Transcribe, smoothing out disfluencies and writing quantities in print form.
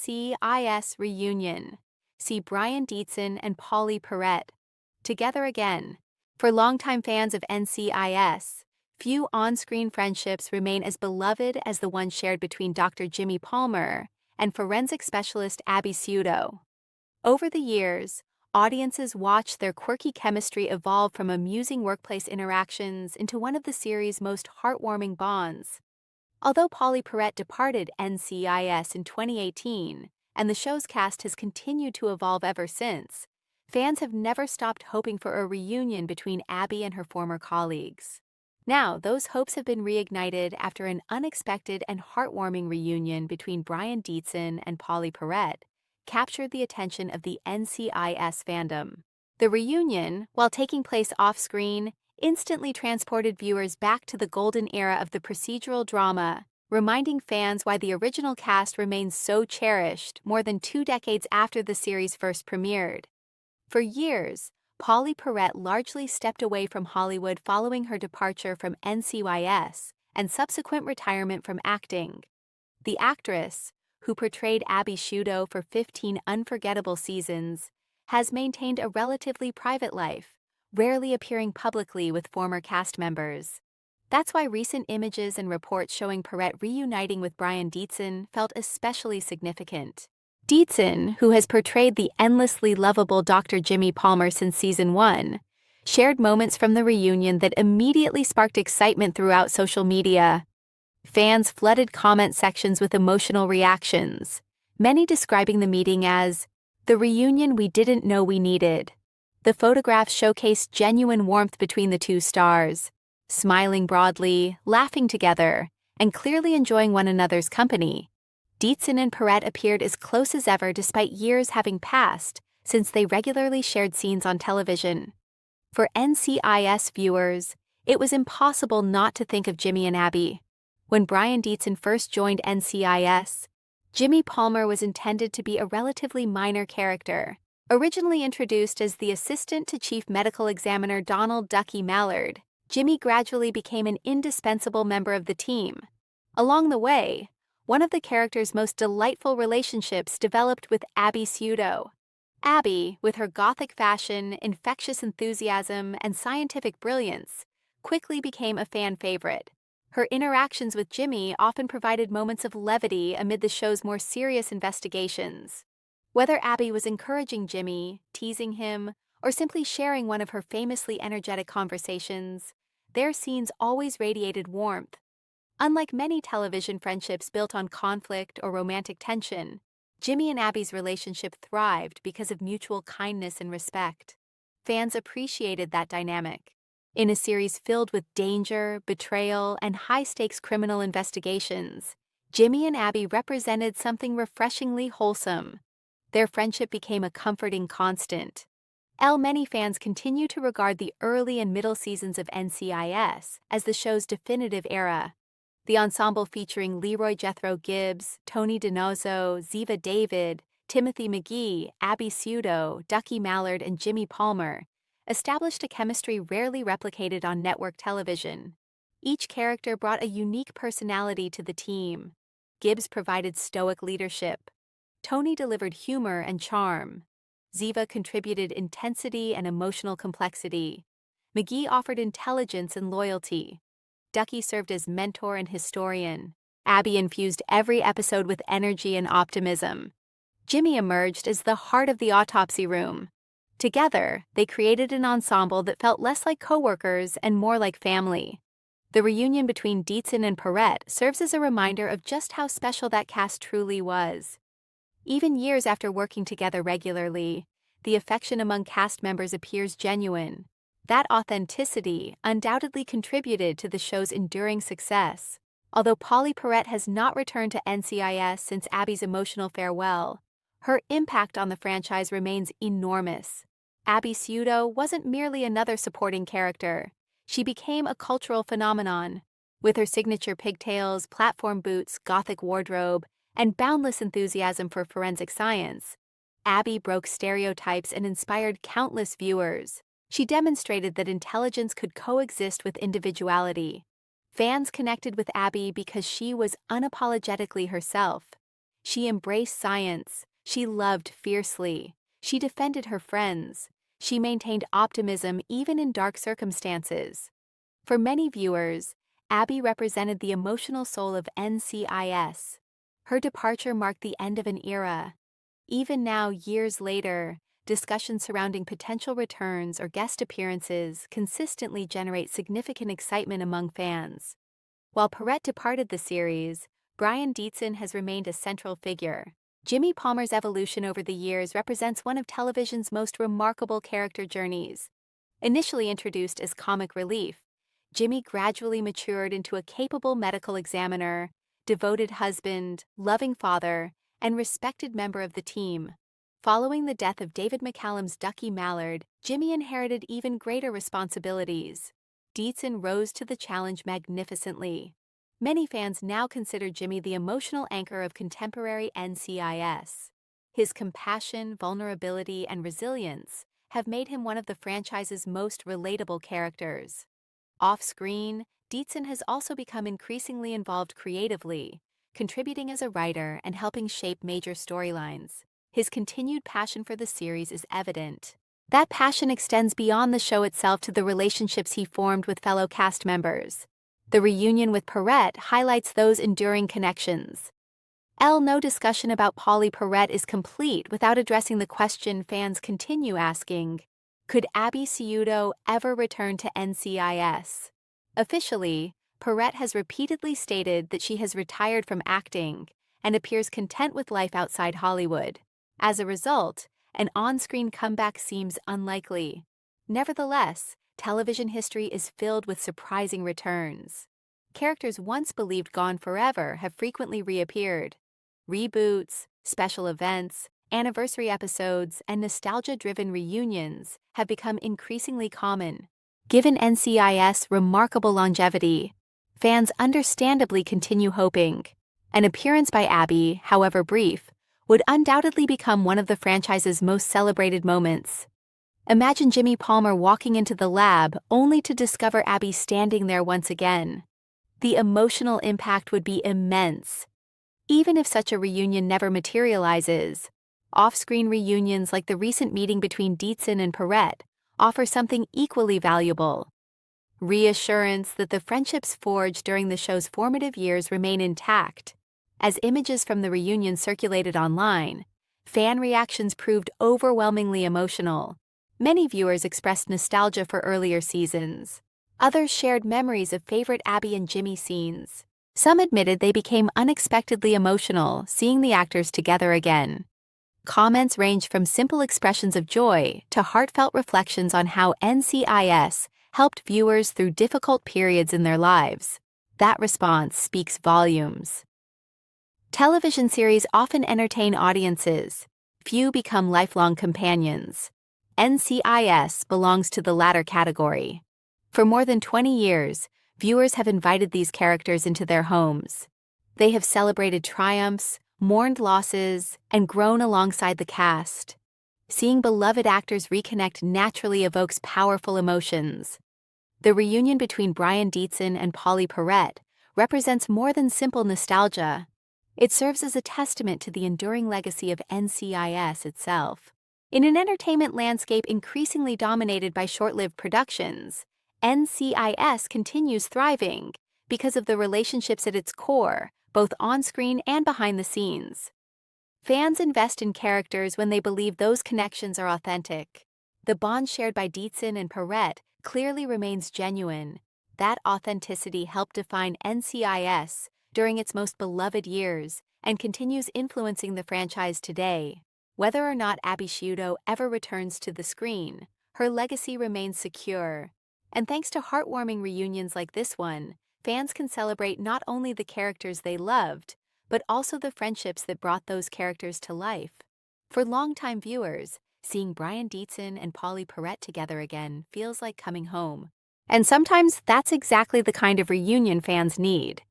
NCIS reunion. See Brian Dietzen and Pauley Perrette together again. For longtime fans of NCIS, few on-screen friendships remain as beloved as the one shared between Dr. Jimmy Palmer and forensic specialist Abby Pseudo. Over the years, audiences watched their quirky chemistry evolve from amusing workplace interactions into one of the series' most heartwarming bonds. Although Pauley Perrette departed NCIS in 2018, and the show's cast has continued to evolve ever since, fans have never stopped hoping for a reunion between Abby and her former colleagues. Now, those hopes have been reignited after an unexpected and heartwarming reunion between Brian Dietzen and Pauley Perrette captured the attention of the NCIS fandom. The reunion, while taking place off-screen, instantly transported viewers back to the golden era of the procedural drama, reminding fans why the original cast remains so cherished more than 2 decades after the series first premiered. For years, Pauley Perrette largely stepped away from Hollywood following her departure from NCIS and subsequent retirement from acting. The actress, who portrayed Abby Pseudo for 15 unforgettable seasons, has maintained a relatively private life, rarely appearing publicly with former cast members. That's why recent images and reports showing Perrette reuniting with Brian Dietzen felt especially significant. Dietzen, who has portrayed the endlessly lovable Dr. Jimmy Palmer since season 1, shared moments from the reunion that immediately sparked excitement throughout social media. Fans flooded comment sections with emotional reactions, many describing the meeting as the reunion we didn't know we needed. The photographs showcased genuine warmth between the two stars, smiling broadly, laughing together, and clearly enjoying one another's company. Dietzen and Perrette appeared as close as ever despite years having passed since they regularly shared scenes on television. For NCIS viewers, it was impossible not to think of Jimmy and Abby. When Brian Dietzen first joined NCIS, Jimmy Palmer was intended to be a relatively minor character. Originally introduced as the assistant to Chief Medical Examiner Donald "Ducky" Mallard, Jimmy gradually became an indispensable member of the team. Along the way, one of the character's most delightful relationships developed with Abby Pseudo. Abby, with her gothic fashion, infectious enthusiasm, and scientific brilliance, quickly became a fan favorite. Her interactions with Jimmy often provided moments of levity amid the show's more serious investigations. Whether Abby was encouraging Jimmy, teasing him, or simply sharing one of her famously energetic conversations, their scenes always radiated warmth. Unlike many television friendships built on conflict or romantic tension, Jimmy and Abby's relationship thrived because of mutual kindness and respect. Fans appreciated that dynamic. In a series filled with danger, betrayal, and high-stakes criminal investigations, Jimmy and Abby represented something refreshingly wholesome. Their friendship became a comforting constant. Many fans continue to regard the early and middle seasons of NCIS as the show's definitive era. The ensemble featuring Leroy Jethro Gibbs, Tony DiNozzo, Ziva David, Timothy McGee, Abby Pseudo, Ducky Mallard, and Jimmy Palmer established a chemistry rarely replicated on network television. Each character brought a unique personality to the team. Gibbs provided stoic leadership. Tony delivered humor and charm. Ziva contributed intensity and emotional complexity. McGee offered intelligence and loyalty. Ducky served as mentor and historian. Abby infused every episode with energy and optimism. Jimmy emerged as the heart of the autopsy room. Together, they created an ensemble that felt less like coworkers and more like family. The reunion between Dietzen and Perrette serves as a reminder of just how special that cast truly was. Even years after working together regularly, the affection among cast members appears genuine. That authenticity undoubtedly contributed to the show's enduring success. Although Pauley Perrette has not returned to NCIS since Abby's emotional farewell, her impact on the franchise remains enormous. Abby Pseudo wasn't merely another supporting character. She became a cultural phenomenon. With her signature pigtails, platform boots, gothic wardrobe, and boundless enthusiasm for forensic science, Abby broke stereotypes and inspired countless viewers. She demonstrated that intelligence could coexist with individuality. Fans connected with Abby because she was unapologetically herself. She embraced science. She loved fiercely. She defended her friends. She maintained optimism even in dark circumstances. For many viewers, Abby represented the emotional soul of NCIS. Her departure marked the end of an era. Even now, years later, discussions surrounding potential returns or guest appearances consistently generate significant excitement among fans. While Perrette departed the series, Brian Dietzen has remained a central figure. Jimmy Palmer's evolution over the years represents one of television's most remarkable character journeys. Initially introduced as comic relief, Jimmy gradually matured into a capable medical examiner, devoted husband, loving father, and respected member of the team. Following the death of David McCallum's Ducky Mallard, Jimmy inherited even greater responsibilities. Dietzen rose to the challenge magnificently. Many fans now consider Jimmy the emotional anchor of contemporary NCIS. His compassion, vulnerability, and resilience have made him one of the franchise's most relatable characters. Off-screen, Dietzen has also become increasingly involved creatively, contributing as a writer and helping shape major storylines. His continued passion for the series is evident. That passion extends beyond the show itself to the relationships he formed with fellow cast members. The reunion with Perrette highlights those enduring connections. No discussion about Pauley Perrette is complete without addressing the question fans continue asking: could Abby Ciuto ever return to NCIS? Officially, Perrette has repeatedly stated that she has retired from acting and appears content with life outside Hollywood. As a result, an on-screen comeback seems unlikely. Nevertheless, television history is filled with surprising returns. Characters once believed gone forever have frequently reappeared. Reboots, special events, anniversary episodes, and nostalgia-driven reunions have become increasingly common. Given NCIS' remarkable longevity, fans understandably continue hoping. An appearance by Abby, however brief, would undoubtedly become one of the franchise's most celebrated moments. Imagine Jimmy Palmer walking into the lab only to discover Abby standing there once again. The emotional impact would be immense. Even if such a reunion never materializes, off-screen reunions like the recent meeting between Dietzen and Perrette offer something equally valuable: reassurance that the friendships forged during the show's formative years remain intact. As images from the reunion circulated online, fan reactions proved overwhelmingly emotional. Many viewers expressed nostalgia for earlier seasons. Others shared memories of favorite Abby and Jimmy scenes. Some admitted they became unexpectedly emotional seeing the actors together again. Comments ranged from simple expressions of joy to heartfelt reflections on how NCIS helped viewers through difficult periods in their lives. That response speaks volumes. Television series often entertain audiences. Few become lifelong companions. NCIS belongs to the latter category. For more than 20 years, viewers have invited these characters into their homes. They have celebrated triumphs, mourned losses, and grown alongside the cast. Seeing beloved actors reconnect naturally evokes powerful emotions. The reunion between Brian Dietzen and Pauley Perrette represents more than simple nostalgia. It serves as a testament to the enduring legacy of NCIS itself. In an entertainment landscape increasingly dominated by short-lived productions, NCIS continues thriving because of the relationships at its core, both on-screen and behind the scenes. Fans invest in characters when they believe those connections are authentic. The bond shared by Dietzen and Perrette clearly remains genuine. That authenticity helped define NCIS during its most beloved years and continues influencing the franchise today. Whether or not Abby Ciuto ever returns to the screen, her legacy remains secure. And thanks to heartwarming reunions like this one, fans can celebrate not only the characters they loved, but also the friendships that brought those characters to life. For longtime viewers, seeing Brian Dietzen and Pauley Perrette together again feels like coming home. And sometimes that's exactly the kind of reunion fans need.